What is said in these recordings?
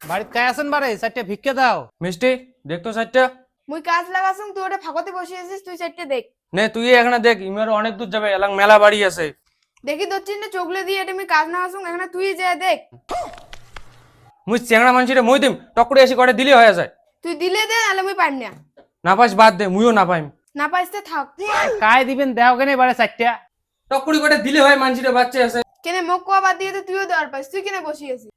বাড়িতে কায় আছেন বারে চারটে ভিক্ষে দাও। মিষ্টি দেখ তো সাইডটা। মুই কাজ লাগাছুম তুই ওটা ফাঁকতে বসে আছিস, তুই চারটে দেখ। নে তুই এখানে দেখ, ইমের অনেক দূর যাবে, এলাং মেলা বাড়ি আছে। দেখি তোর চিন্তা চোখলে দিয়ে এটা আমি কাজ না আসুন, এখানে তুই যা দেখ। মুই চেংড়া মানুষের মই দিম, টকরে এসে করে দিলে হয়ে যায়। তুই দিলে দে, নাহলে মুই পাইম না। না পাইস বাদ দে, মুইও না পাইম। না পাইতে থাক। কায় দিবেন দেও কেনে বারে চারটা। টকরি করে দিলে হয়, মানুষের বাচ্চা আছে। কেনে মোক কোয়া বাদ দিয়ে তো তুইও দেওয়ার পাইস, তুই কেনে বসে আছিস?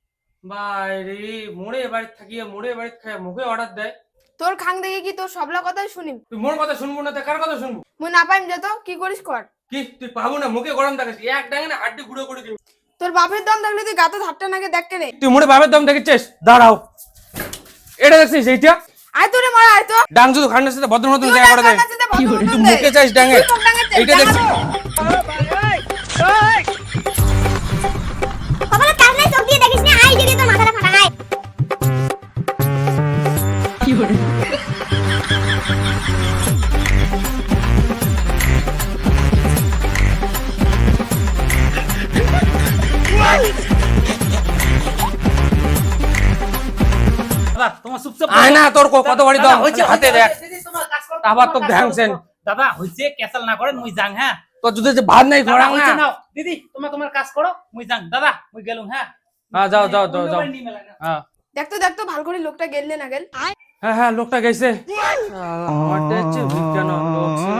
বাইরে মোড়ে বাড়ি থাকিয়ে মোড়ে বাড়ি খায় মুখে অর্ডার দেয়। তোর খাং দেখে কি তোর সবলা কথাই শুনিম? তুই মোর কথা শুনবো না, কার কথা শুনবো? মুই না পাইম যত কি করিস কর। কি তুই পাবো না, মুখে গরম থাকিস, এক ডাঙে না হাড্ডি গুঁড়ো করে দিবি। তোর বাপের দম থাকলে তুই গাতে ধারটা নাকে দেখ কেনে। তুই মোড়ে বাপের দম দেখেছিস? দাঁড়াও, এটা দেখছিস এইটা? আয় তোরে মারা, আয় তো। ডাং শুধু খান্ডার সাথে ভদ্র মতন তুই দেখা করে ডাং দেয়। খান্নার সাথে ভদ্র মতন তুই দে। মুখে চাইস ডাঙে, তুই মুখ ডাঙে চাইস, এইটা ডাঙে দেখছিস? কপালে কাজ নাই, চোখ দিয়ে দেখিস না, আই যদি তোর মাথাটা ফাটা খায়। দাদা তোমার চুপচাপ আয় না, তোর কত বাড়ি দাও হাতে দেখ। আবার তো ধ্যাংছেন। দাদা হইছে ক্যাসাল না করেন, মুই যাং। হ্যাঁ তোর যদি যে ভাত নাই দাদা ঘোরাং হইছে না। নাও দিদি, তোমার তোমার কাজ করো, মুই যাং। দাদা মুই গেলুম। হ্যাঁ হ্যাঁ যাও যাও যাও যাও। হ্যাঁ দেখ তো ভালো করে লোকটা গেললে না গেল। হ্যাঁ লোকটা গেছে। আমার দেখছে বিজ্ঞান লোক ছিল।